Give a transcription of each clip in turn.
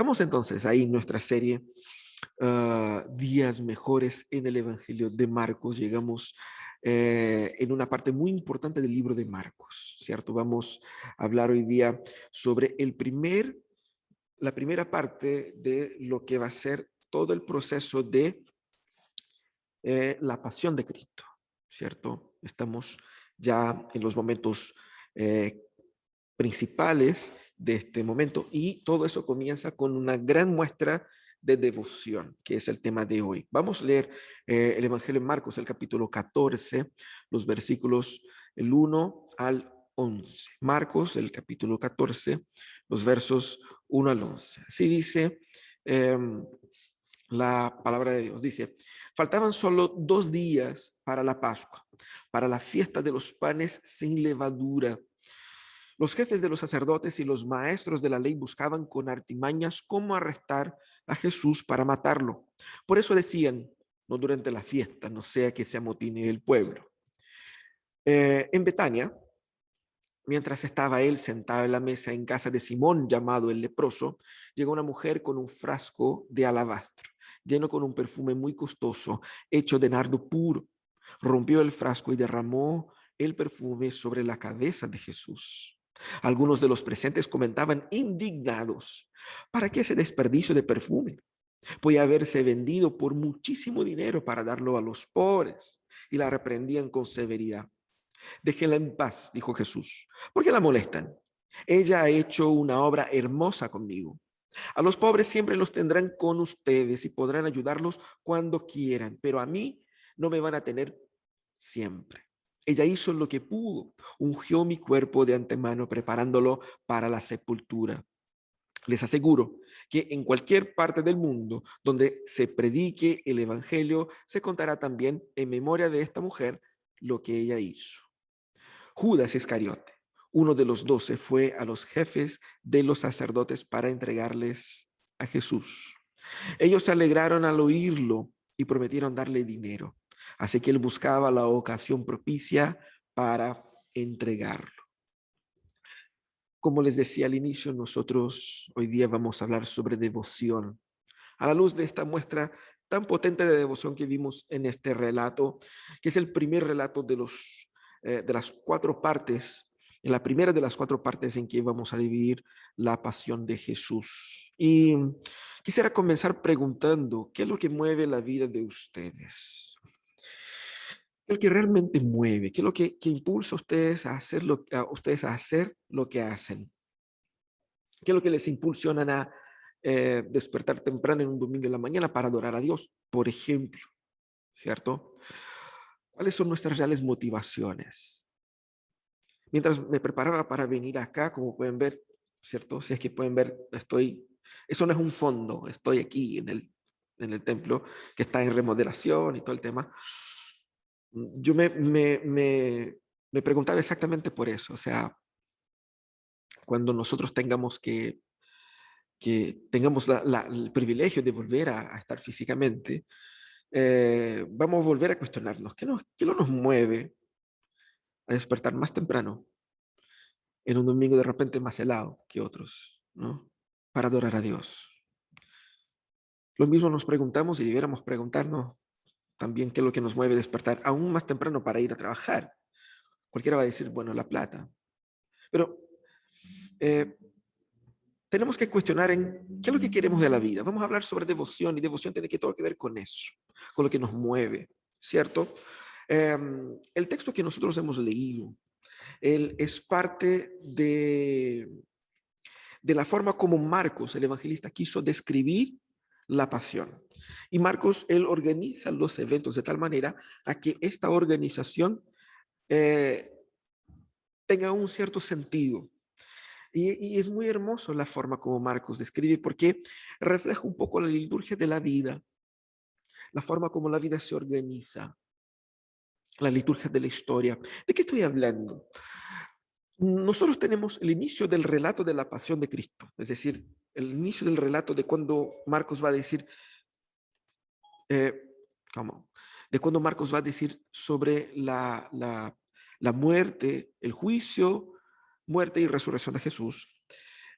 Estamos entonces ahí en nuestra serie Días Mejores en el Evangelio de Marcos. Llegamos en una parte muy importante del libro de Marcos, ¿cierto? Vamos a hablar hoy día sobre la primera parte de lo que va a ser todo el proceso de la pasión de Cristo, ¿cierto? Estamos ya en los momentos eh, principales de este momento y todo eso comienza con una gran muestra de devoción, que es el tema de hoy. Vamos a leer el Evangelio de Marcos, el capítulo 14, los versículos el 1 al 11. Marcos, el capítulo 14, los versos 1 al 11. Así dice la palabra de Dios. Dice, faltaban solo 2 días para la Pascua, para la fiesta de los panes sin levadura. Los jefes de los sacerdotes y los maestros de la ley buscaban con artimañas cómo arrestar a Jesús para matarlo. Por eso decían, no durante la fiesta, no sea que se amotine el pueblo. En Betania, mientras estaba él sentado en la mesa en casa de Simón, llamado el leproso, llegó una mujer con un frasco de alabastro, lleno con un perfume muy costoso, hecho de nardo puro. Rompió el frasco y derramó el perfume sobre la cabeza de Jesús. Algunos de los presentes comentaban indignados, ¿para qué ese desperdicio de perfume? Podía haberse vendido por muchísimo dinero para darlo a los pobres. Y la reprendían con severidad. Déjenla en paz, dijo Jesús. ¿Por qué la molestan? Ella ha hecho una obra hermosa conmigo. A los pobres siempre los tendrán con ustedes y podrán ayudarlos cuando quieran, pero a mí no me van a tener siempre. Ella hizo lo que pudo, ungió mi cuerpo de antemano preparándolo para la sepultura. Les aseguro que en cualquier parte del mundo donde se predique el evangelio, se contará también en memoria de esta mujer lo que ella hizo. Judas Iscariote, uno de los 12, fue a los jefes de los sacerdotes para entregarles a Jesús. Ellos se alegraron al oírlo y prometieron darle dinero. Así que él buscaba la ocasión propicia para entregarlo. Como les decía al inicio, nosotros hoy día vamos a hablar sobre devoción. A la luz de esta muestra tan potente de devoción que vimos en este relato, que es el primer relato de las 4 partes, en la primera de las 4 partes en que vamos a dividir la pasión de Jesús. Y quisiera comenzar preguntando, ¿qué es lo que mueve la vida de ustedes? ¿Qué es lo que realmente mueve? ¿Qué es lo que impulsa a ustedes a hacer lo que hacen? ¿Qué es lo que les impulsionan a despertar temprano en un domingo en la mañana para adorar a Dios, por ejemplo? ¿Cierto? ¿Cuáles son nuestras reales motivaciones? Mientras me preparaba para venir acá, como pueden ver, ¿cierto? Si es que pueden ver, eso no es un fondo, estoy aquí en el templo que está en remodelación y todo el tema. Yo me preguntaba exactamente por eso, o sea, cuando nosotros que tengamos el privilegio de volver a estar físicamente, vamos a volver a cuestionarnos, ¿qué no nos mueve a despertar más temprano en un domingo de repente más helado que otros, ¿no? Para adorar a Dios. Lo mismo nos preguntamos y debiéramos preguntarnos también qué es lo que nos mueve a despertar aún más temprano para ir a trabajar. Cualquiera va a decir, bueno, la plata. Pero eh, tenemos que cuestionar en qué es lo que queremos de la vida. Vamos a hablar sobre devoción y devoción tiene que todo que ver con eso, con lo que nos mueve, ¿cierto? El texto que nosotros hemos leído, él es parte de la forma como Marcos, el evangelista, quiso describir la pasión. Y Marcos, él organiza los eventos de tal manera a que esta organización eh, tenga un cierto sentido. Y es muy hermoso la forma como Marcos describe, porque refleja un poco la liturgia de la vida, la forma como la vida se organiza, la liturgia de la historia. ¿De qué estoy hablando? Nosotros tenemos el inicio del relato de la pasión de Cristo, es decir, el inicio del relato de cuando Marcos va a decir, eh, ¿cómo? De cuando Marcos va a decir sobre la muerte, el juicio, muerte y resurrección de Jesús.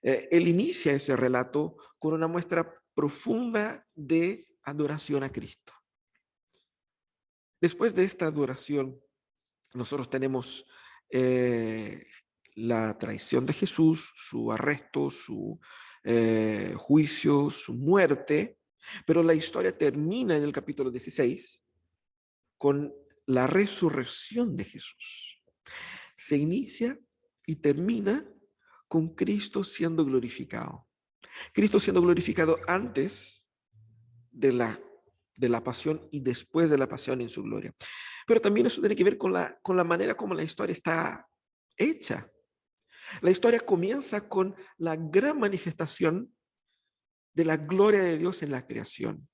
Él inicia ese relato con una muestra profunda de adoración a Cristo. Después de esta adoración, nosotros tenemos la traición de Jesús, su arresto, su juicio, su muerte, pero la historia termina en el capítulo 16 con la resurrección de Jesús. Se inicia y termina con Cristo siendo glorificado. Cristo siendo glorificado antes de la pasión y después de la pasión en su gloria. Pero también eso tiene que ver con la manera como la historia está hecha. La historia comienza con la gran manifestación de la gloria de Dios en la creación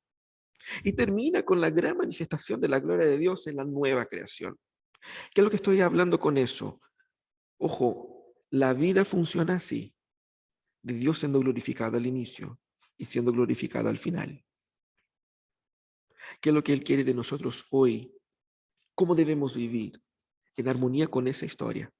y termina con la gran manifestación de la gloria de Dios en la nueva creación. ¿Qué es lo que estoy hablando con eso? Ojo, la vida funciona así, de Dios siendo glorificado al inicio y siendo glorificado al final. ¿Qué es lo que Él quiere de nosotros hoy? ¿Cómo debemos vivir en armonía con esa historia?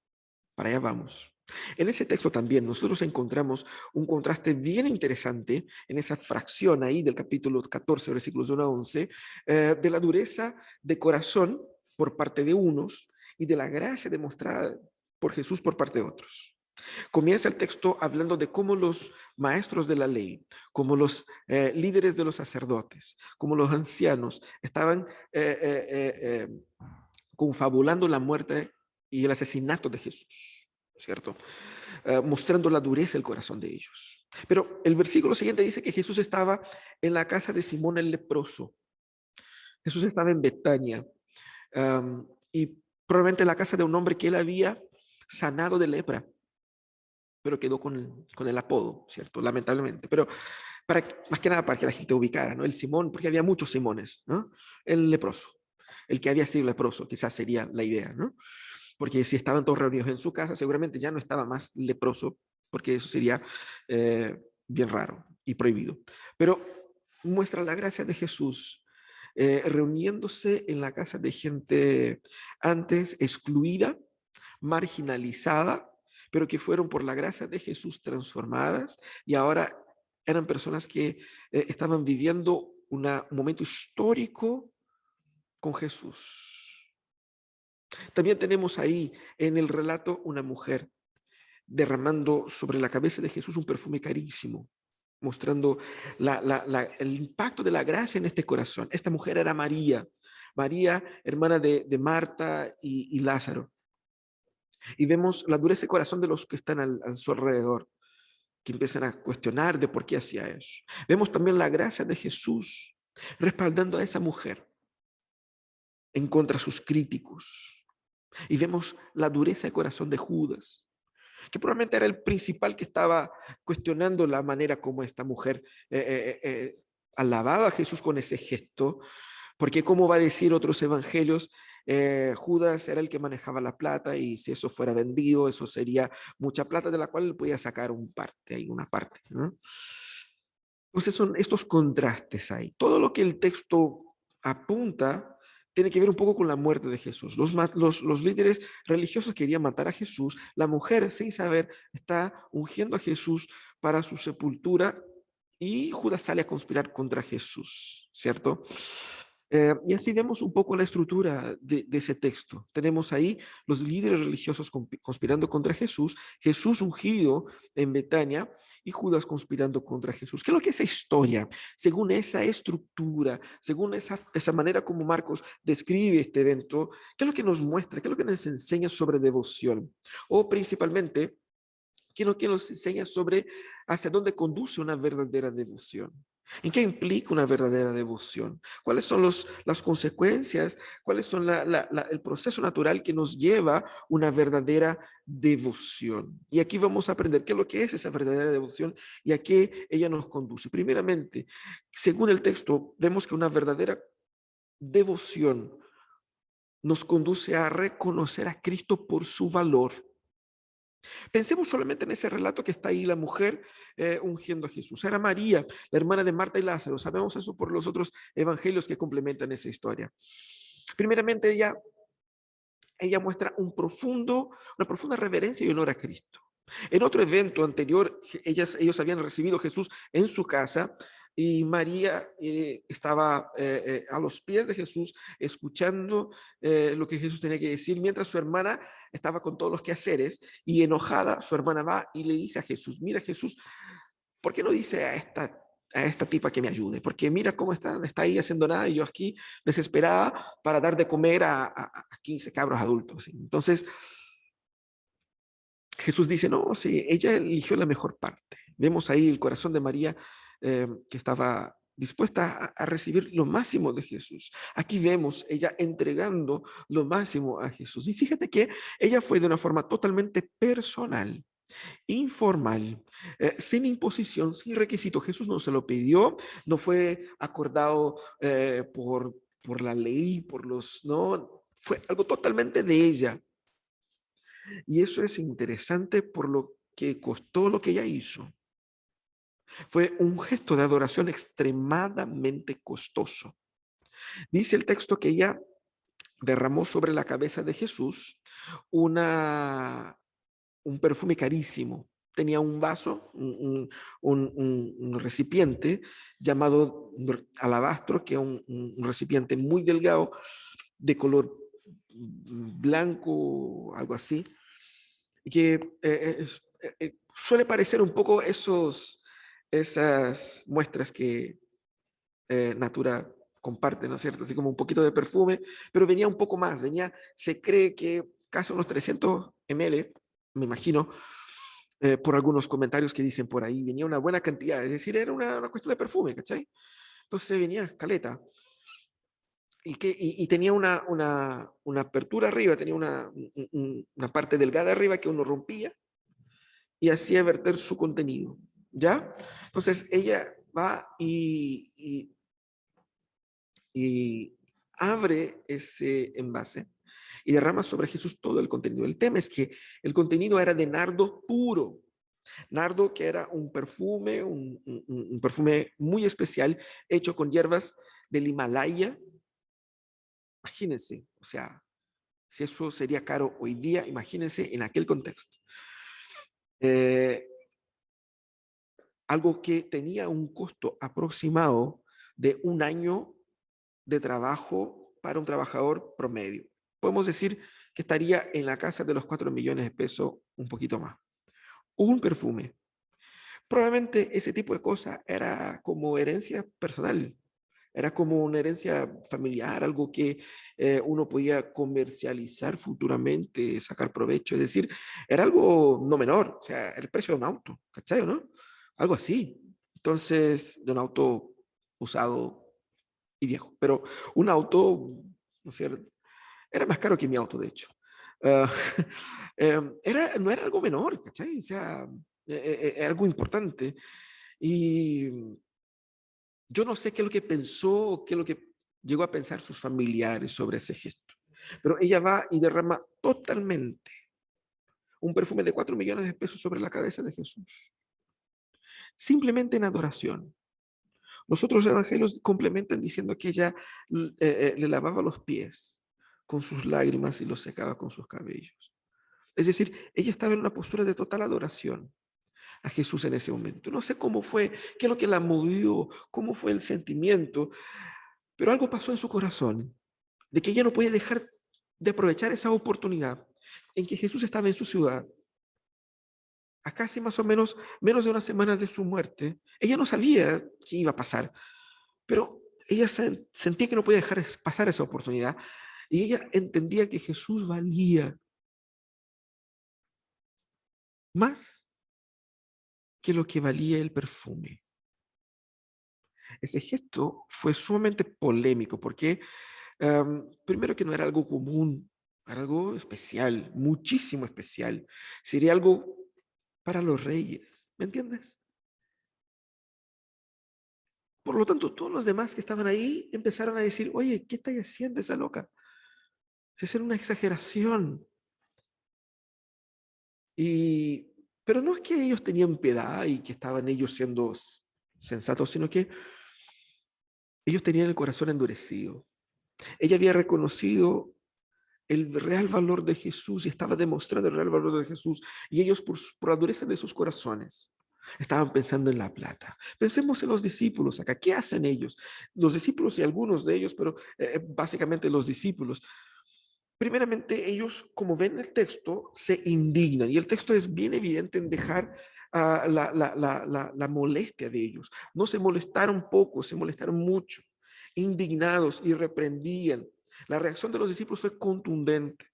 Para allá vamos. En ese texto también nosotros encontramos un contraste bien interesante en esa fracción ahí del capítulo 14, versículos 1 a 11, de la dureza de corazón por parte de unos y de la gracia demostrada por Jesús por parte de otros. Comienza el texto hablando de cómo los maestros de la ley, como los líderes de los sacerdotes, como los ancianos estaban confabulando la muerte y el asesinato de Jesús, ¿cierto? Mostrando la dureza del corazón de ellos. Pero el versículo siguiente dice que Jesús estaba en la casa de Simón el leproso. Jesús estaba en Betania y probablemente en la casa de un hombre que él había sanado de lepra, pero quedó con el apodo, ¿cierto? Lamentablemente. Pero más que nada para que la gente ubicara, ¿no? El Simón, porque había muchos Simones, ¿no? El leproso, el que había sido leproso, quizás sería la idea, ¿no? Porque si estaban todos reunidos en su casa, seguramente ya no estaba más leproso, porque eso sería bien raro y prohibido. Pero muestra la gracia de Jesús reuniéndose en la casa de gente antes excluida, marginalizada, pero que fueron por la gracia de Jesús transformadas y ahora eran personas que estaban viviendo un momento histórico con Jesús. También tenemos ahí en el relato una mujer derramando sobre la cabeza de Jesús un perfume carísimo, mostrando el impacto de la gracia en este corazón. Esta mujer era María, María, hermana de Marta y Lázaro. Y vemos la dureza de corazón de los que están a su alrededor, que empiezan a cuestionar de por qué hacía eso. Vemos también la gracia de Jesús respaldando a esa mujer en contra de sus críticos. Y vemos la dureza de corazón de Judas, que probablemente era el principal que estaba cuestionando la manera como esta mujer alababa a Jesús con ese gesto, porque como va a decir otros evangelios, Judas era el que manejaba la plata y si eso fuera vendido, eso sería mucha plata de la cual él podía sacar una parte, ¿no? Entonces son estos contrastes ahí. Todo lo que el texto apunta tiene que ver un poco con la muerte de Jesús. Los líderes religiosos querían matar a Jesús. La mujer, sin saber, está ungiendo a Jesús para su sepultura y Judas sale a conspirar contra Jesús, ¿cierto? Y así vemos un poco la estructura de ese texto. Tenemos ahí los líderes religiosos conspirando contra Jesús, Jesús ungido en Betania y Judas conspirando contra Jesús. ¿Qué es lo que es esa historia? Según esa estructura, según esa manera como Marcos describe este evento, ¿qué es lo que nos muestra? ¿Qué es lo que nos enseña sobre devoción? O principalmente, ¿qué es lo que nos enseña sobre hacia dónde conduce una verdadera devoción? ¿En qué implica una verdadera devoción? ¿Cuáles son las consecuencias? ¿Cuáles son el proceso natural que nos lleva a una verdadera devoción? Y aquí vamos a aprender qué es lo que es esa verdadera devoción y a qué ella nos conduce. Primeramente, según el texto, vemos que una verdadera devoción nos conduce a reconocer a Cristo por su valor. Pensemos solamente en ese relato que está ahí, la mujer ungiendo a Jesús. Era María, la hermana de Marta y Lázaro. Sabemos eso por los otros evangelios que complementan esa historia. Primeramente, ella muestra una profunda reverencia y honor a Cristo. En otro evento anterior, ellos habían recibido a Jesús en su casa y María estaba a los pies de Jesús escuchando lo que Jesús tenía que decir, mientras su hermana estaba con todos los quehaceres y enojada, su hermana va y le dice a Jesús, mira Jesús, ¿por qué no dice a esta tipa que me ayude? Porque mira cómo está ahí haciendo nada y yo aquí desesperada para dar de comer a 15 cabros adultos. Entonces, Jesús dice, no, sí, ella eligió la mejor parte. Vemos ahí el corazón de María que estaba dispuesta a recibir lo máximo de Jesús. Aquí vemos ella entregando lo máximo a Jesús. Y fíjate que ella fue de una forma totalmente personal, informal, sin imposición, sin requisito. Jesús no se lo pidió, no fue acordado por la ley, no, fue algo totalmente de ella. Y eso es interesante por lo que costó lo que ella hizo. Fue un gesto de adoración extremadamente costoso. Dice el texto que ella derramó sobre la cabeza de Jesús un perfume carísimo. Tenía un vaso, un recipiente llamado alabastro, que es un recipiente muy delgado, de color blanco, algo así, que suele parecer un poco esas muestras que Natura comparte, ¿no es cierto? Así como un poquito de perfume, pero venía un poco más, se cree que casi unos 300 ml, me imagino, por algunos comentarios que dicen por ahí, venía una buena cantidad, es decir, era una cuestión de perfume, ¿cachai? Entonces venía escaleta y tenía una apertura arriba, tenía una parte delgada arriba que uno rompía y hacía verter su contenido, ¿ya? Entonces ella va y abre ese envase y derrama sobre Jesús todo el contenido. El tema es que el contenido era de nardo puro, nardo que era un perfume, un perfume muy especial hecho con hierbas del Himalaya. Imagínense, o sea, si eso sería caro hoy día, imagínense en aquel contexto. Eh, Algo que tenía un costo aproximado de un año de trabajo para un trabajador promedio. Podemos decir que estaría en la casa de los 4 millones de pesos, un poquito más. Un perfume. Probablemente ese tipo de cosas era como herencia personal, era como una herencia familiar, algo que uno podía comercializar futuramente, sacar provecho, es decir, era algo no menor, o sea, el precio de un auto, ¿cachai, no? Algo así. Entonces, de un auto usado y viejo, pero un auto, no sé, era más caro que mi auto, de hecho. Uh, no era algo menor, ¿cachai? O sea, algo importante. Y yo no sé qué es lo que pensó, qué es lo que llegó a pensar sus familiares sobre ese gesto. Pero ella va y derrama totalmente un perfume de 4 millones de pesos sobre la cabeza de Jesús. Simplemente en adoración. Los otros evangelios complementan diciendo que ella le lavaba los pies con sus lágrimas y los secaba con sus cabellos. Es decir, ella estaba en una postura de total adoración a Jesús en ese momento. No sé cómo fue, qué es lo que la movió, cómo fue el sentimiento, pero algo pasó en su corazón, de que ella no podía dejar de aprovechar esa oportunidad en que Jesús estaba en su ciudad, a casi más o menos de una semana de su muerte. Ella no sabía qué iba a pasar, pero ella sentía que no podía dejar pasar esa oportunidad y ella entendía que Jesús valía más que lo que valía el perfume. Ese gesto fue sumamente polémico porque, primero que no era algo común, era algo especial, muchísimo especial. Sería algo para los reyes, ¿me entiendes? Por lo tanto, todos los demás que estaban ahí empezaron a decir, oye, ¿qué está haciendo esa loca? Es una exageración. Y, pero no es que ellos tenían piedad y que estaban ellos siendo sensatos, sino que ellos tenían el corazón endurecido. Ella había reconocido el real valor de Jesús y estaba demostrando el real valor de Jesús. Y ellos, por la dureza de sus corazones, estaban pensando en la plata. Pensemos en los discípulos acá. ¿Qué hacen ellos? Los discípulos y algunos de ellos, pero básicamente los discípulos. Primeramente, ellos, como ven el texto, se indignan. Y el texto es bien evidente en dejar la molestia de ellos. No se molestaron poco, se molestaron mucho. Indignados y reprendían. La reacción de los discípulos fue contundente.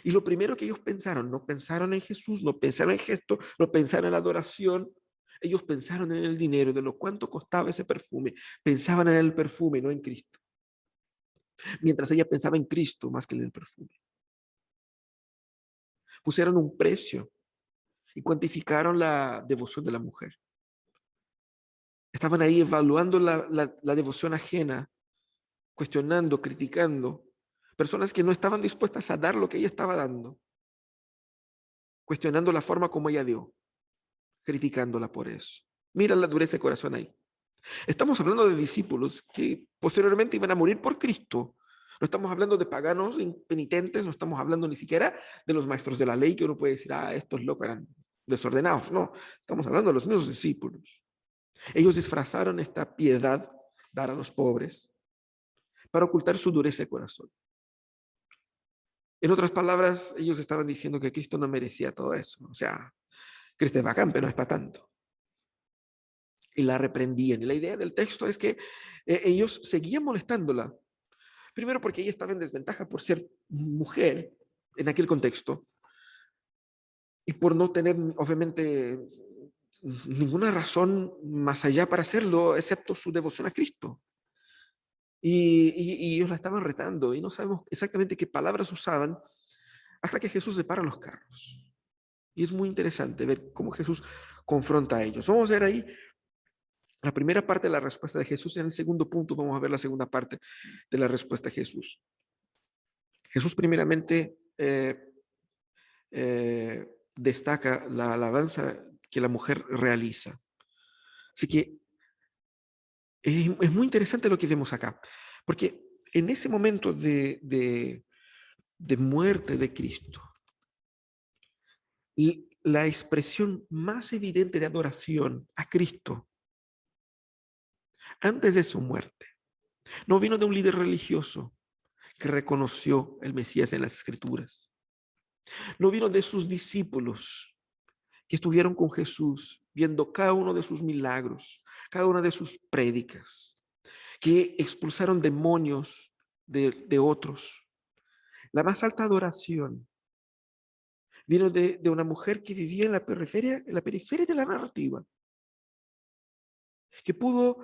Y lo primero que ellos pensaron, no pensaron en Jesús, no pensaron en gesto, no pensaron en la adoración. Ellos pensaron en el dinero, de lo cuánto costaba ese perfume. Pensaban en el perfume, no en Cristo. Mientras ella pensaba en Cristo más que en el perfume. Pusieron un precio y cuantificaron la devoción de la mujer. Estaban ahí evaluando la devoción ajena, cuestionando, criticando. Personas que no estaban dispuestas a dar lo que ella estaba dando, cuestionando la forma como ella dio, criticándola por eso. Mira la dureza de corazón ahí. Estamos hablando de discípulos que posteriormente iban a morir por Cristo. No estamos hablando de paganos impenitentes, no estamos hablando ni siquiera de los maestros de la ley que uno puede decir, estos locos eran desordenados. No, estamos hablando de los mismos discípulos. Ellos disfrazaron esta piedad, dar a los pobres, para ocultar su dureza de corazón. En otras palabras, ellos estaban diciendo que Cristo no merecía todo eso. O sea, Cristo es bacán, pero no es para tanto. Y la reprendían. Y la idea del texto es que ellos seguían molestándola. Primero porque ella estaba en desventaja por ser mujer en aquel contexto y por no tener, obviamente, ninguna razón más allá para hacerlo, excepto su devoción a Cristo. Y ellos la estaban retando y no sabemos exactamente qué palabras usaban hasta que Jesús separa los carros. Y es muy interesante ver cómo Jesús confronta a ellos. Vamos a ver ahí la primera parte de la respuesta de Jesús. En el segundo punto vamos a ver la segunda parte de la respuesta de Jesús. Jesús primeramente destaca la alabanza que la mujer realiza. Así que es muy interesante lo que vemos acá, porque en ese momento de muerte de Cristo, y la expresión más evidente de adoración a Cristo antes de su muerte no vino de un líder religioso que reconoció el Mesías en las Escrituras, no vino de sus discípulos que estuvieron con Jesús viendo cada uno de sus milagros, cada una de sus prédicas, que expulsaron demonios de otros. La más alta adoración vino de una mujer que vivía en la periferia de la narrativa, que pudo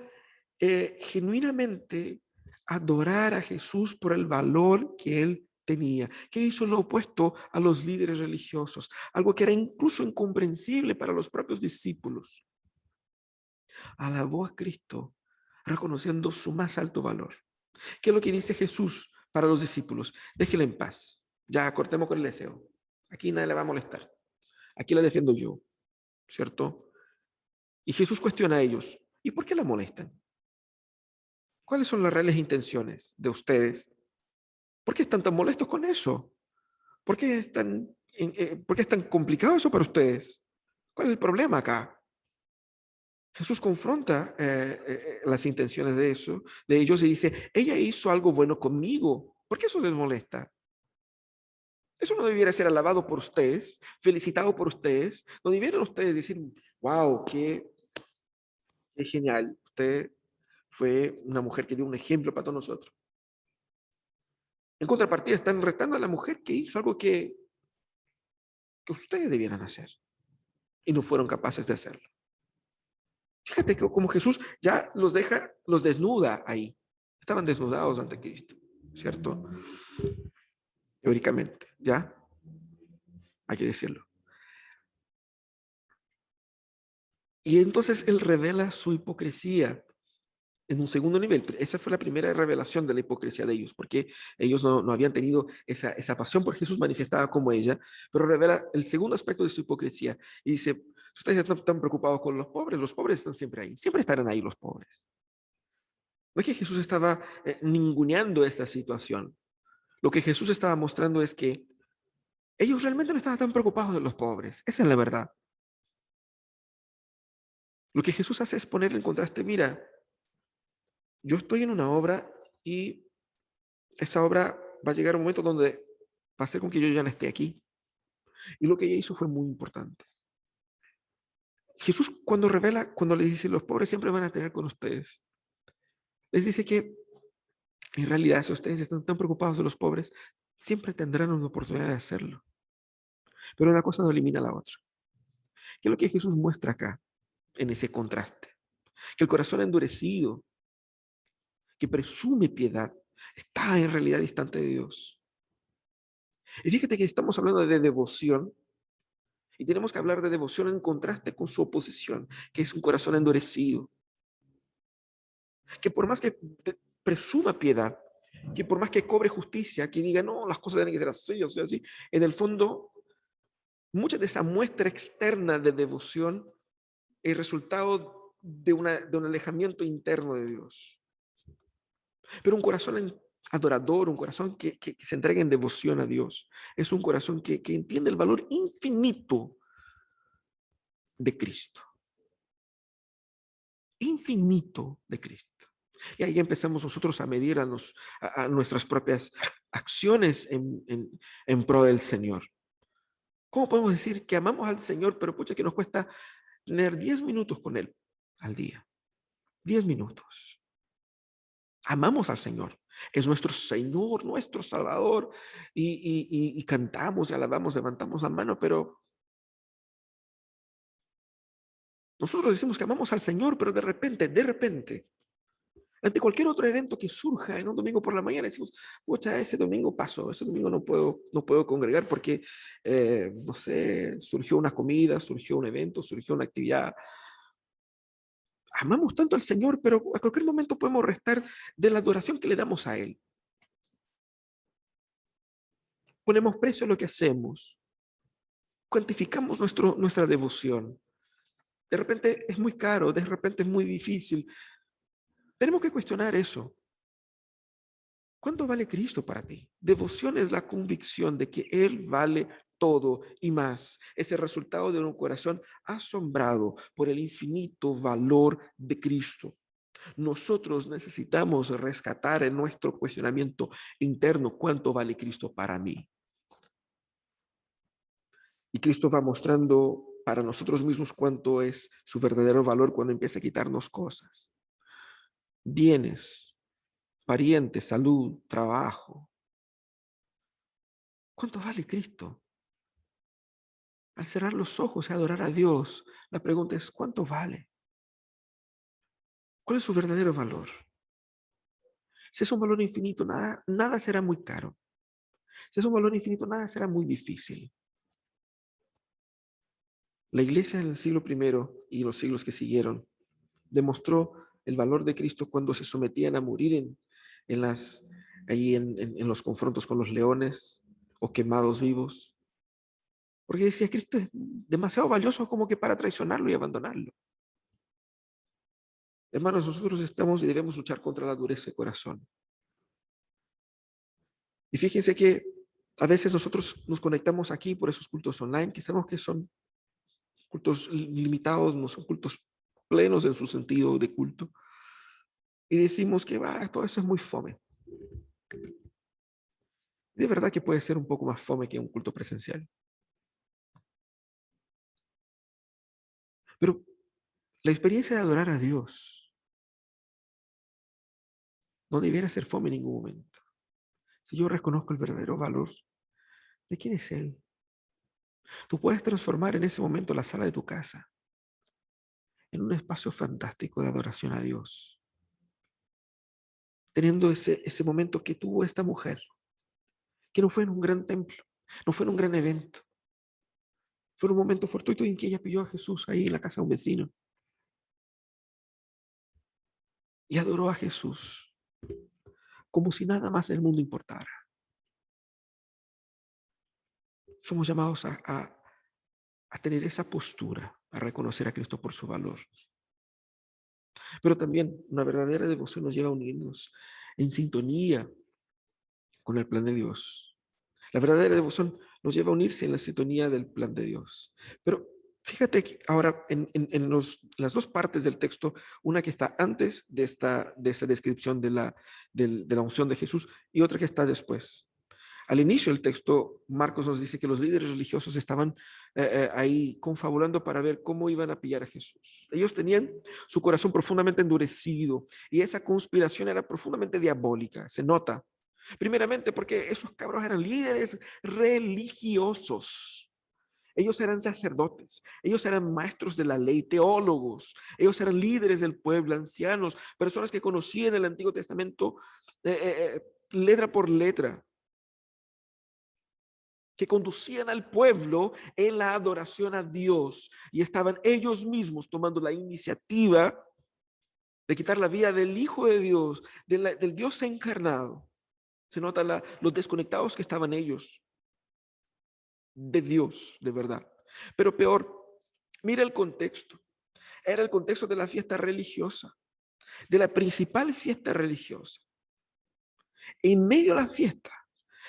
genuinamente adorar a Jesús por el valor que él tenía, que hizo lo opuesto a los líderes religiosos, algo que era incluso incomprensible para los propios discípulos. Alabó a Cristo, reconociendo su más alto valor. ¿Qué es lo que dice Jesús para los discípulos? Déjela en paz. Ya cortemos con el deseo. Aquí nadie le va a molestar. Aquí la defiendo yo, ¿cierto? Y Jesús cuestiona a ellos. ¿Y por qué la molestan? ¿Cuáles son las reales intenciones de ustedes? ¿Por qué están tan molestos con eso? ¿Por qué es tan complicado eso para ustedes? ¿Cuál es el problema acá? Jesús confronta las intenciones de ellos y dice, ella hizo algo bueno conmigo. ¿Por qué eso les molesta? Eso no debiera ser alabado por ustedes, felicitado por ustedes. No debieran ustedes decir, wow, qué genial. Usted fue una mujer que dio un ejemplo para todos nosotros. En contrapartida, están retando a la mujer que hizo algo que ustedes debieran hacer y no fueron capaces de hacerlo. Fíjate que como Jesús ya los deja, los desnuda ahí. Estaban desnudados ante Cristo, ¿cierto? Teóricamente, ¿ya? Hay que decirlo. Y entonces él revela su hipocresía en un segundo nivel. Esa fue la primera revelación de la hipocresía de ellos, porque ellos no habían tenido esa pasión por Jesús manifestada como ella, pero revela el segundo aspecto de su hipocresía. Y dice, ustedes están tan preocupados con los pobres están siempre ahí, siempre estarán ahí los pobres. No es que Jesús estaba ninguneando esta situación. Lo que Jesús estaba mostrando es que ellos realmente no estaban tan preocupados de los pobres. Esa es la verdad. Lo que Jesús hace es poner en contraste, mira, yo estoy en una obra y esa obra va a llegar a un momento donde va a ser con que yo ya no esté aquí. Y lo que ella hizo fue muy importante. Jesús cuando revela, cuando le dice, los pobres siempre van a tener con ustedes, les dice que en realidad si ustedes están tan preocupados de los pobres, siempre tendrán una oportunidad de hacerlo. Pero una cosa no elimina la otra. ¿Qué es lo que Jesús muestra acá en ese contraste? Que el corazón endurecido, que presume piedad, está en realidad distante de Dios. Y fíjate que estamos hablando de devoción y tenemos que hablar de devoción en contraste con su oposición, que es un corazón endurecido, que por más que presuma piedad, que por más que cobre justicia, que diga, no, las cosas tienen que ser así, o sea, así, en el fondo, mucha de esa muestra externa de devoción es resultado de un alejamiento interno de Dios. Pero un corazón adorador, un corazón que se entrega en devoción a Dios, es un corazón que entiende el valor infinito de Cristo. Infinito de Cristo. Y ahí empezamos nosotros a medir a nuestras propias acciones en pro del Señor. ¿Cómo podemos decir que amamos al Señor, pero pucha que nos cuesta tener 10 minutos con Él al día? 10 minutos. Amamos al Señor. Es nuestro Señor, nuestro Salvador. Y cantamos y alabamos, levantamos la mano, pero nosotros decimos que amamos al Señor, pero de repente, ante cualquier otro evento que surja en un domingo por la mañana, decimos, pucha, ese domingo pasó, ese domingo no puedo congregar porque, no sé, surgió una comida, surgió un evento, surgió una actividad. Amamos tanto al Señor, pero a cualquier momento podemos restar de la adoración que le damos a Él. Ponemos precio a lo que hacemos, cuantificamos nuestra devoción. De repente es muy caro, de repente es muy difícil. Tenemos que cuestionar eso. ¿Cuánto vale Cristo para ti? Devoción es la convicción de que Él vale todo y más. Es el resultado de un corazón asombrado por el infinito valor de Cristo. Nosotros necesitamos rescatar en nuestro cuestionamiento interno cuánto vale Cristo para mí. Y Cristo va mostrando para nosotros mismos cuánto es su verdadero valor cuando empieza a quitarnos cosas. Bienes, parientes, salud, trabajo. ¿Cuánto vale Cristo? Al cerrar los ojos y adorar a Dios, la pregunta es, ¿cuánto vale? ¿Cuál es su verdadero valor? Si es un valor infinito, nada será muy caro. Si es un valor infinito, nada será muy difícil. La iglesia en el siglo I y los siglos que siguieron demostró el valor de Cristo cuando se sometían a morir en los confrontos con los leones o quemados vivos. Porque decía, Cristo es demasiado valioso como que para traicionarlo y abandonarlo. Hermanos, nosotros estamos y debemos luchar contra la dureza de corazón. Y fíjense que a veces nosotros nos conectamos aquí por esos cultos online, que sabemos que son cultos limitados, no son cultos plenos en su sentido de culto. Y decimos que todo eso es muy fome. De verdad que puede ser un poco más fome que un culto presencial. Pero la experiencia de adorar a Dios no debiera ser fome en ningún momento. Si yo reconozco el verdadero valor de quién es Él, tú puedes transformar en ese momento la sala de tu casa en un espacio fantástico de adoración a Dios. Teniendo ese momento que tuvo esta mujer, que no fue en un gran templo, no fue en un gran evento, fue un momento fortuito en que ella pidió a Jesús ahí en la casa de un vecino y adoró a Jesús como si nada más en el mundo importara. Somos llamados a tener esa postura, a reconocer a Cristo por su valor. Pero también una verdadera devoción nos lleva a unirnos en sintonía con el plan de Dios. La verdadera devoción nos lleva a unirse en la sintonía del plan de Dios. Pero fíjate que ahora en las dos partes del texto, una que está antes de esa descripción de la unción de Jesús y otra que está después. Al inicio del texto, Marcos nos dice que los líderes religiosos estaban ahí confabulando para ver cómo iban a pillar a Jesús. Ellos tenían su corazón profundamente endurecido y esa conspiración era profundamente diabólica, se nota. Primeramente porque esos cabros eran líderes religiosos. Ellos eran sacerdotes, ellos eran maestros de la ley, teólogos, ellos eran líderes del pueblo, ancianos, personas que conocían el Antiguo Testamento letra por letra, que conducían al pueblo en la adoración a Dios y estaban ellos mismos tomando la iniciativa de quitar la vida del Hijo de Dios, del Dios encarnado. Se nota los desconectados que estaban ellos de Dios, de verdad. Pero peor, mira el contexto. Era el contexto de la fiesta religiosa, de la principal fiesta religiosa. En medio de la fiesta,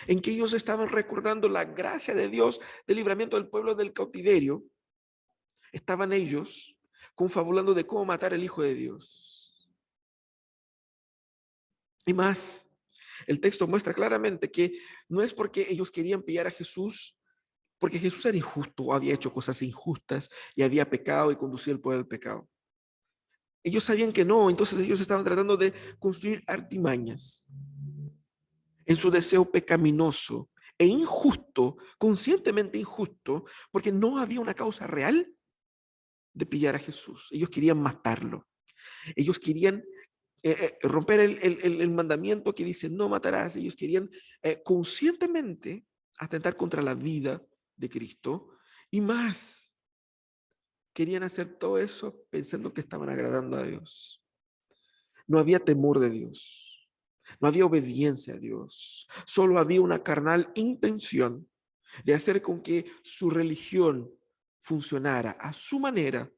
en que ellos estaban recordando la gracia de Dios del libramiento del pueblo del cautiverio, estaban ellos confabulando de cómo matar al Hijo de Dios. Y más, el texto muestra claramente que no es porque ellos querían pillar a Jesús, porque Jesús era injusto, había hecho cosas injustas y había pecado y conducido al pueblo al pecado. Ellos sabían que no, entonces ellos estaban tratando de construir artimañas en su deseo pecaminoso e injusto, conscientemente injusto, porque no había una causa real de pillar a Jesús. Ellos querían matarlo. Ellos querían romper el mandamiento que dice no matarás. Ellos querían conscientemente atentar contra la vida de Cristo y más. Querían hacer todo eso pensando que estaban agradando a Dios. No había temor de Dios. No había obediencia a Dios. Solo había una carnal intención de hacer con que su religión funcionara a su manera,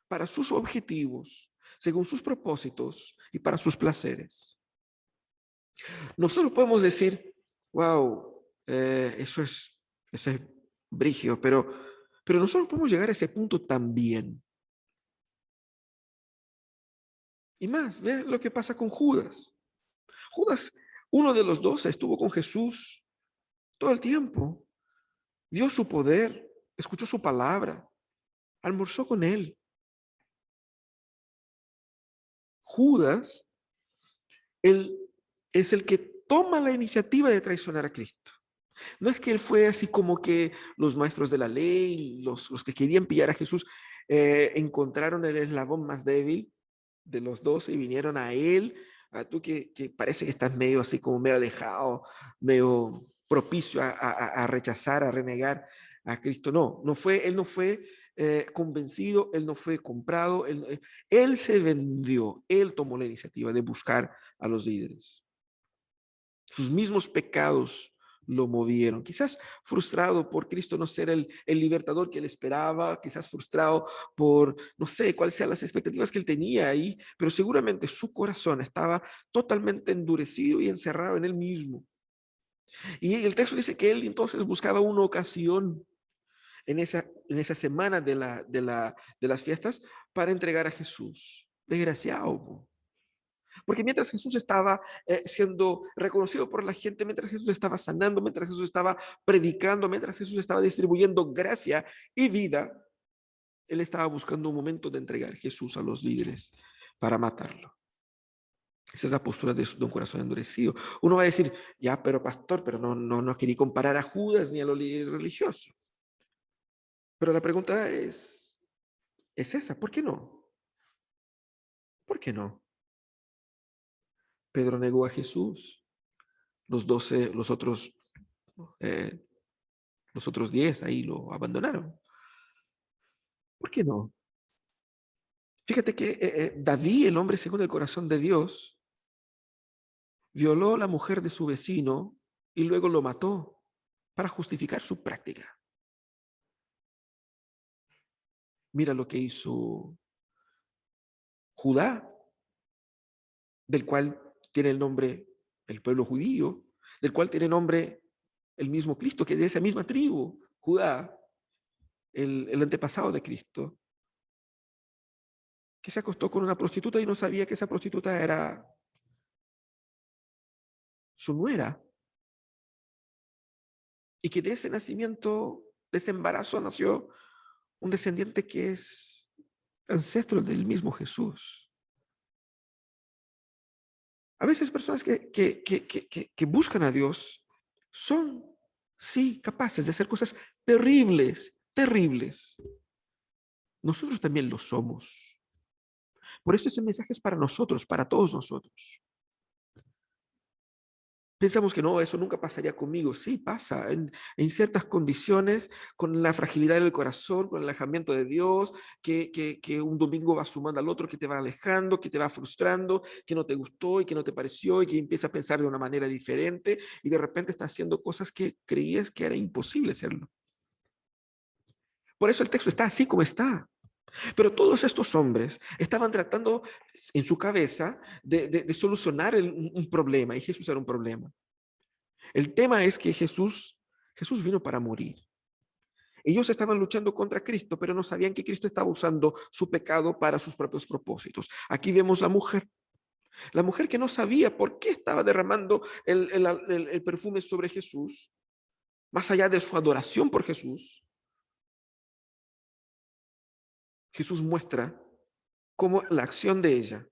para sus objetivos, según sus propósitos y para sus placeres. Nosotros podemos decir, wow, eso es brígido, pero nosotros podemos llegar a ese punto también. Y más, ve lo que pasa con Judas. Judas, uno de los 12, estuvo con Jesús todo el tiempo. Vio su poder, escuchó su palabra, almorzó con él. Judas, él es el que toma la iniciativa de traicionar a Cristo. No es que él fue así como que los maestros de la ley, los que querían pillar a Jesús, encontraron el eslabón más débil de los 12 y vinieron a él. A tú que parece que estás medio así como medio alejado, medio propicio a rechazar, a renegar a Cristo. No, él no fue convencido, él no fue comprado, él se vendió, él tomó la iniciativa de buscar a los líderes. Sus mismos pecados lo movieron. Quizás frustrado por Cristo no ser el libertador que él esperaba, quizás frustrado por, no sé, cuáles sean las expectativas que él tenía ahí, pero seguramente su corazón estaba totalmente endurecido y encerrado en él mismo. Y el texto dice que él entonces buscaba una ocasión en esa semana de las fiestas para entregar a Jesús. Desgraciado. Porque mientras Jesús estaba siendo reconocido por la gente, mientras Jesús estaba sanando, mientras Jesús estaba predicando, mientras Jesús estaba distribuyendo gracia y vida, él estaba buscando un momento de entregar Jesús a los líderes para matarlo. Esa es la postura de un corazón endurecido. Uno va a decir, ya, pero pastor, pero no quería comparar a Judas ni a los líderes religiosos. Pero la pregunta es esa, ¿por qué no? ¿Por qué no? Pedro negó a Jesús. Los 12, eh, los otros 10 ahí lo abandonaron. ¿Por qué no? Fíjate que David, el hombre según el corazón de Dios, violó a la mujer de su vecino y luego lo mató para justificar su práctica. Mira lo que hizo Judá, del cual tiene el nombre el pueblo judío, del cual tiene nombre el mismo Cristo, que es de esa misma tribu, Judá, el antepasado de Cristo, que se acostó con una prostituta y no sabía que esa prostituta era su nuera, y que de ese nacimiento, de ese embarazo, nació un descendiente que es ancestro del mismo Jesús. A veces personas que buscan a Dios son, sí, capaces de hacer cosas terribles, terribles. Nosotros también lo somos. Por eso ese mensaje es para nosotros, para todos nosotros. Pensamos que no, eso nunca pasaría conmigo. Sí, pasa en ciertas condiciones, con la fragilidad del corazón, con el alejamiento de Dios, que un domingo va sumando al otro, que te va alejando, que te va frustrando, que no te gustó y que no te pareció y que empieza a pensar de una manera diferente y de repente está haciendo cosas que creías que era imposible hacerlo. Por eso el texto está así como está. Pero todos estos hombres estaban tratando en su cabeza de solucionar un problema, y Jesús era un problema. El tema es que Jesús vino para morir. Ellos estaban luchando contra Cristo, pero no sabían que Cristo estaba usando su pecado para sus propios propósitos. Aquí vemos la mujer que no sabía por qué estaba derramando el perfume sobre Jesús, más allá de su adoración por Jesús. Jesús muestra cómo la acción de ella,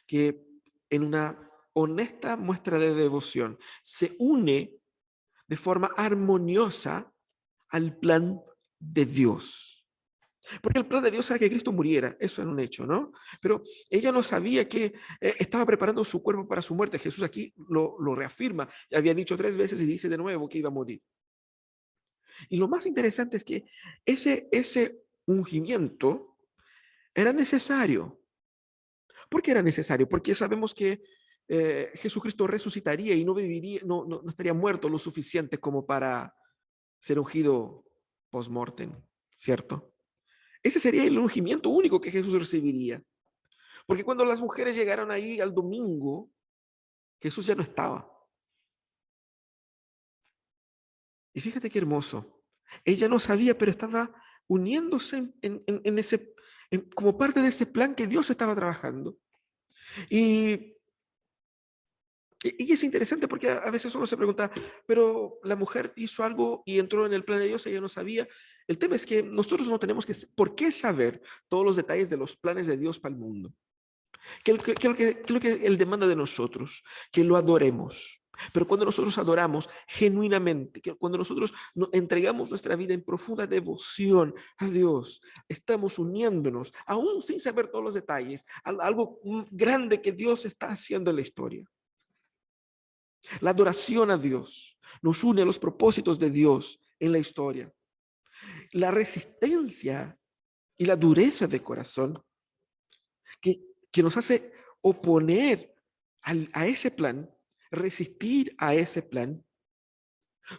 que en una honesta muestra de devoción se une de forma armoniosa al plan de Dios. Porque el plan de Dios era que Cristo muriera, eso era un hecho, ¿no? Pero ella no sabía que estaba preparando su cuerpo para su muerte. Jesús aquí lo reafirma, había dicho 3 veces y dice de nuevo que iba a morir. Y lo más interesante es que ese ungimiento era necesario. ¿Por qué era necesario? Porque sabemos que Jesucristo resucitaría y no viviría, no estaría muerto lo suficiente como para ser ungido post-mortem, ¿cierto? Ese sería el ungimiento único que Jesús recibiría. Porque cuando las mujeres llegaron ahí al domingo, Jesús ya no estaba. Y fíjate qué hermoso. Ella no sabía, pero estaba uniéndose en ese, como parte de ese plan que Dios estaba trabajando. Y, y es interesante porque a veces uno se pregunta, pero la mujer hizo algo y entró en el plan de Dios, ella no sabía. El tema es que nosotros no tenemos por qué saber todos los detalles de los planes de Dios para el mundo. ¿Qué es lo que Él demanda de nosotros? Que lo adoremos. Pero cuando nosotros adoramos genuinamente, que cuando nosotros entregamos nuestra vida en profunda devoción a Dios, estamos uniéndonos, aún sin saber todos los detalles, a algo grande que Dios está haciendo en la historia. La adoración a Dios nos une a los propósitos de Dios en la historia. La resistencia y la dureza de corazón que nos hace oponer a ese plan, resistir a ese plan,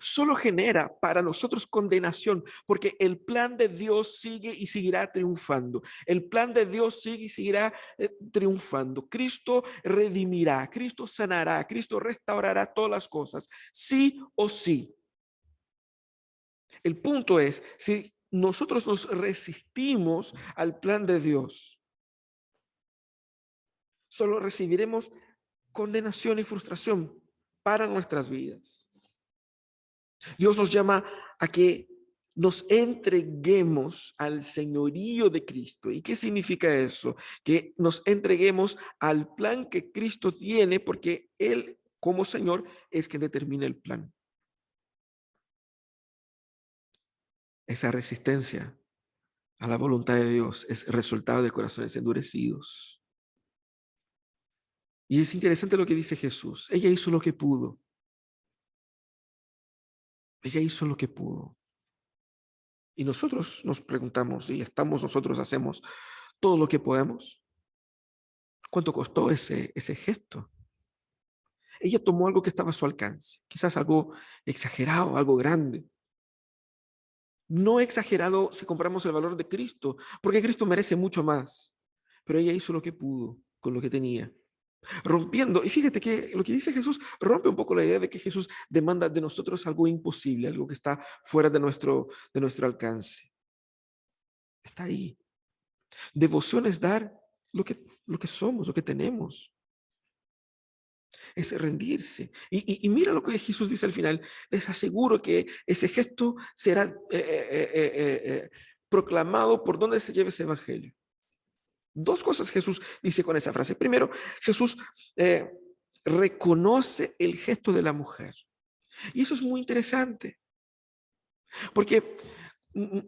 solo genera para nosotros condenación, porque el plan de Dios sigue y seguirá triunfando. El plan de Dios sigue y seguirá triunfando. Cristo redimirá, Cristo sanará, Cristo restaurará todas las cosas, sí o sí. El punto es, si nosotros nos resistimos al plan de Dios, solo recibiremos condenación y frustración para nuestras vidas. Dios nos llama a que nos entreguemos al señorío de Cristo. ¿Y qué significa eso? Que nos entreguemos al plan que Cristo tiene, porque Él, como Señor, es quien determina el plan. Esa resistencia a la voluntad de Dios es resultado de corazones endurecidos. Y es interesante lo que dice Jesús. Ella hizo lo que pudo. Ella hizo lo que pudo. Y nosotros nos preguntamos, y hacemos todo lo que podemos. ¿Cuánto costó ese gesto? Ella tomó algo que estaba a su alcance, quizás algo exagerado, algo grande. No exagerado si comparamos el valor de Cristo, porque Cristo merece mucho más. Pero ella hizo lo que pudo con lo que tenía. rompiendo. Y fíjate que lo que dice Jesús rompe un poco la idea de que Jesús demanda de nosotros algo imposible, algo que está fuera de nuestro alcance. Está ahí. Devoción es dar lo que somos, lo que tenemos. Es rendirse. Y mira lo que Jesús dice al final. Les aseguro que ese gesto será proclamado por donde se lleve ese evangelio. Dos cosas Jesús dice con esa frase. Primero, Jesús eh, reconoce el gesto de la mujer. Y eso es muy interesante, porque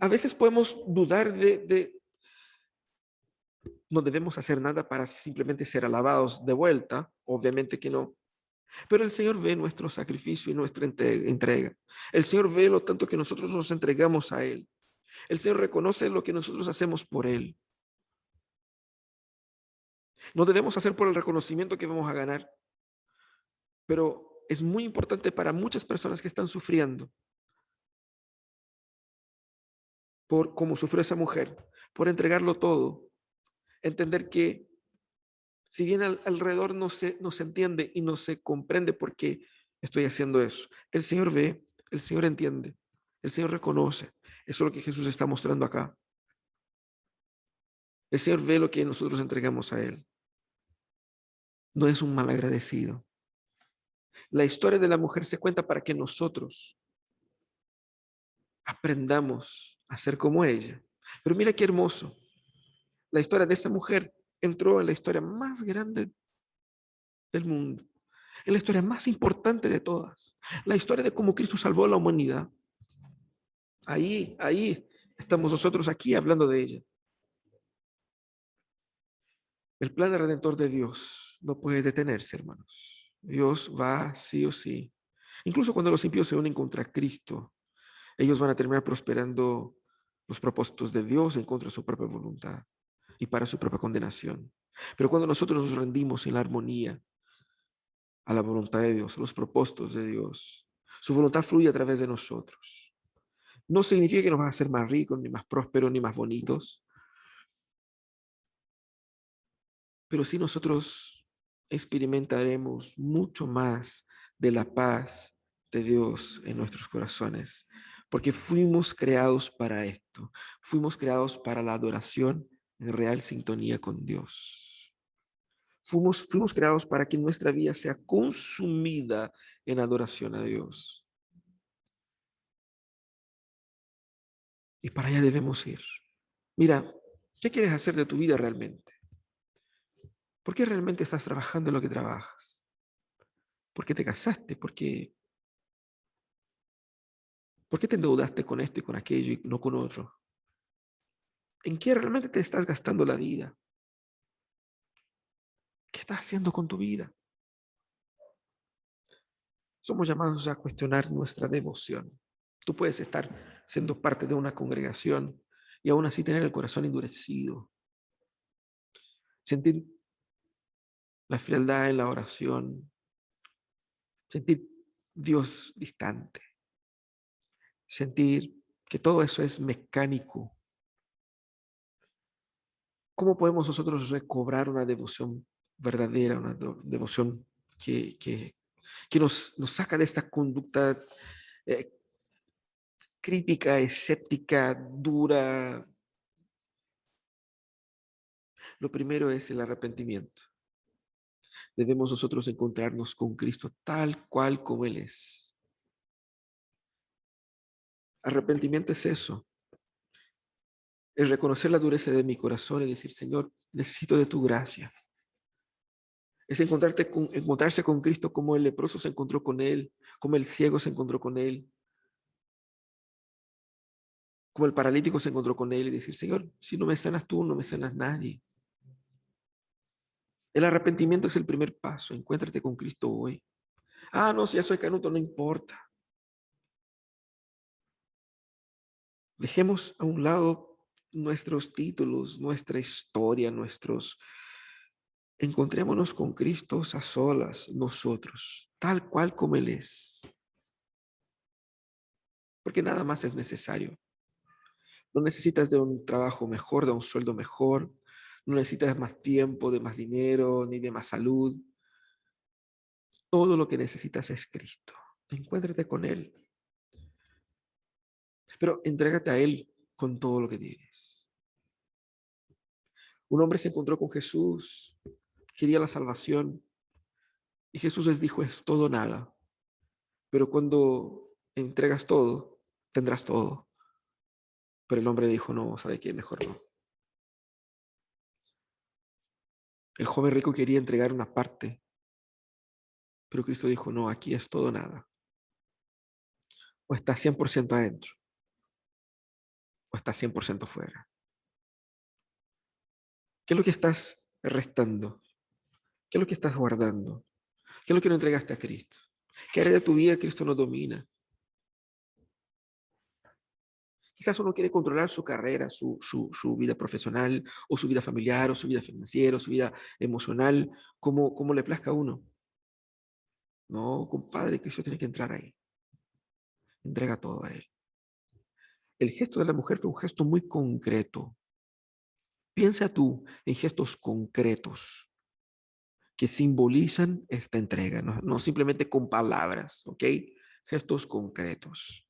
a veces podemos dudar no debemos hacer nada para simplemente ser alabados de vuelta, obviamente que no, pero el Señor ve nuestro sacrificio y nuestra entrega. El Señor ve lo tanto que nosotros nos entregamos a Él. El Señor reconoce lo que nosotros hacemos por Él. No debemos hacer por el reconocimiento que vamos a ganar, pero es muy importante para muchas personas que están sufriendo por como sufrió esa mujer, por entregarlo todo, entender que si bien alrededor no se entiende y no se comprende por qué estoy haciendo eso, el Señor ve, el Señor entiende, el Señor reconoce. Eso es lo que Jesús está mostrando acá. El Señor ve lo que nosotros entregamos a Él. No es un malagradecido. La historia de la mujer se cuenta para que nosotros aprendamos a ser como ella. Pero mira qué hermoso. La historia de esa mujer entró en la historia más grande del mundo, en la historia más importante de todas, la historia de cómo Cristo salvó a la humanidad. Ahí estamos nosotros aquí hablando de ella. El plan de redentor de Dios no puede detenerse, hermanos. Dios va sí o sí. Incluso cuando los impíos se unen contra Cristo, ellos van a terminar prosperando los propósitos de Dios en contra de su propia voluntad y para su propia condenación. Pero cuando nosotros nos rendimos en la armonía a la voluntad de Dios, a los propósitos de Dios, su voluntad fluye a través de nosotros. No significa que nos va a hacer más ricos, ni más prósperos, ni más bonitos, pero sí nosotros experimentaremos mucho más de la paz de Dios en nuestros corazones, porque fuimos creados para esto, fuimos creados para la adoración en real sintonía con Dios. Fuimos creados para que nuestra vida sea consumida en adoración a Dios. Y para allá debemos ir. Mira, ¿qué quieres hacer de tu vida realmente? ¿Por qué realmente estás trabajando en lo que trabajas? ¿Por qué te casaste? ¿Por qué te endeudaste con esto y con aquello y no con otro? ¿En qué realmente te estás gastando la vida? ¿Qué estás haciendo con tu vida? Somos llamados a cuestionar nuestra devoción. Tú puedes estar siendo parte de una congregación y aún así tener el corazón endurecido, sentir la frialdad en la oración, sentir Dios distante, sentir que todo eso es mecánico. ¿Cómo podemos nosotros recobrar una devoción verdadera, una devoción que nos saca de esta conducta eh, crítica, escéptica, dura? Lo primero es el arrepentimiento. Debemos nosotros encontrarnos con Cristo tal cual como Él es. Arrepentimiento es eso, es reconocer la dureza de mi corazón y decir, Señor, necesito de tu gracia. Es encontrarse con Cristo como el leproso se encontró con Él, como el ciego se encontró con Él, como el paralítico se encontró con Él y decir, Señor, si no me sanas tú, no me sanas nadie. El arrepentimiento es el primer paso. Encuéntrate con Cristo hoy. Ah, no, si ya soy canuto, no importa. Dejemos a un lado nuestros títulos, nuestra historia, Encontrémonos con Cristo a solas, nosotros, tal cual como Él es. Porque nada más es necesario. No necesitas de un trabajo mejor, de un sueldo mejor. No necesitas más tiempo, de más dinero, ni de más salud. Todo lo que necesitas es Cristo. Encuéntrate con Él. Pero entrégate a Él con todo lo que tienes. Un hombre se encontró con Jesús, quería la salvación, y Jesús les dijo, es todo o nada. Pero cuando entregas todo, tendrás todo. Pero el hombre dijo, no, ¿sabe qué? Mejor no. El joven rico quería entregar una parte, pero Cristo dijo, no, aquí es todo o nada. O estás 100% adentro, o estás 100% fuera. ¿Qué es lo que estás restando? ¿Qué es lo que estás guardando? ¿Qué es lo que no entregaste a Cristo? ¿Qué área de tu vida Cristo no domina? Quizás uno quiere controlar su carrera, su vida profesional, o su vida familiar, o su vida financiera, o su vida emocional, como le plazca a uno. No, compadre, Cristo tiene que entrar ahí. Entrega todo a Él. El gesto de la mujer fue un gesto muy concreto. Piensa tú en gestos concretos que simbolizan esta entrega, no simplemente con palabras, ¿ok? Gestos concretos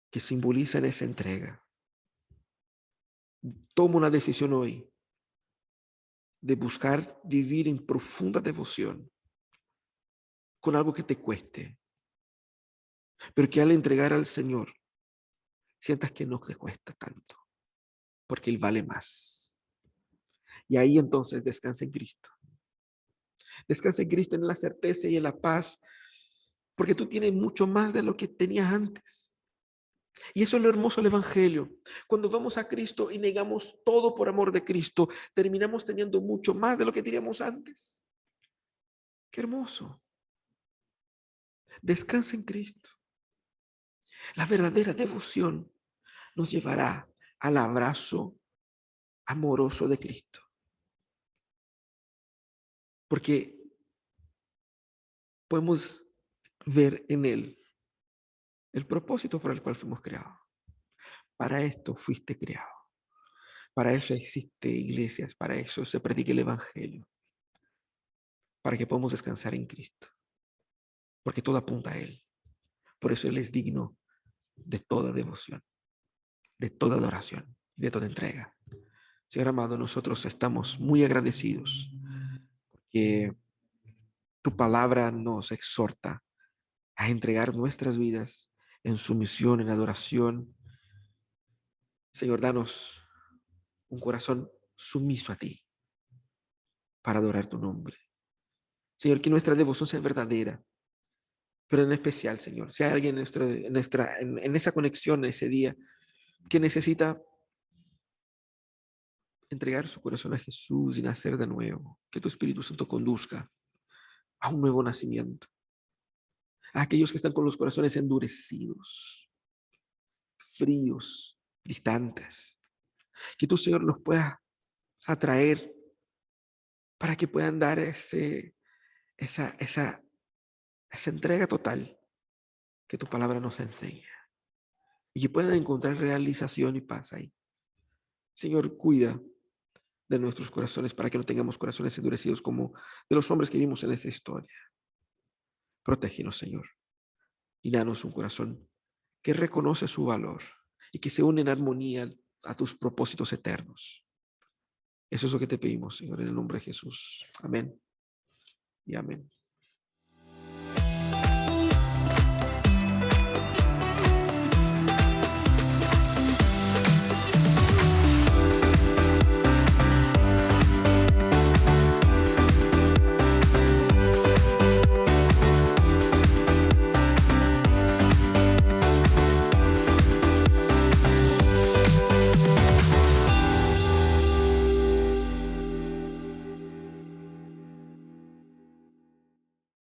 que simbolizan esa entrega. Toma una decisión hoy de buscar vivir en profunda devoción con algo que te cueste, pero que al entregar al Señor sientas que no te cuesta tanto, porque Él vale más. Y ahí entonces descansa en Cristo. Descansa en Cristo, en la certeza y en la paz, porque tú tienes mucho más de lo que tenías antes. Y eso es lo hermoso del Evangelio. Cuando vamos a Cristo y negamos todo por amor de Cristo, terminamos teniendo mucho más de lo que teníamos antes. Qué hermoso. Descansa en Cristo. La verdadera devoción nos llevará al abrazo amoroso de Cristo. Porque podemos ver en Él el propósito por el cual fuimos creados. Para esto fuiste creado. Para eso existe iglesias, para eso se predica el Evangelio. Para que podamos descansar en Cristo. Porque todo apunta a Él. Por eso Él es digno de toda devoción, de toda adoración, de toda entrega. Señor amado, nosotros estamos muy agradecidos que tu palabra nos exhorta a entregar nuestras vidas en sumisión, en adoración. Señor, danos un corazón sumiso a ti para adorar tu nombre. Señor, que nuestra devoción sea verdadera, pero en especial, Señor, si hay alguien en esa conexión, ese día, que necesita entregar su corazón a Jesús y nacer de nuevo, que tu Espíritu Santo conduzca a un nuevo nacimiento. A aquellos que están con los corazones endurecidos, fríos, distantes, que tú, Señor, los puedas atraer para que puedan dar esa entrega total que tu palabra nos enseña y que puedan encontrar realización y paz ahí. Señor, cuida de nuestros corazones para que no tengamos corazones endurecidos como de los hombres que vimos en esta historia. Protégenos, Señor, y danos un corazón que reconoce su valor y que se une en armonía a tus propósitos eternos. Eso es lo que te pedimos, Señor, en el nombre de Jesús. Amén y amén.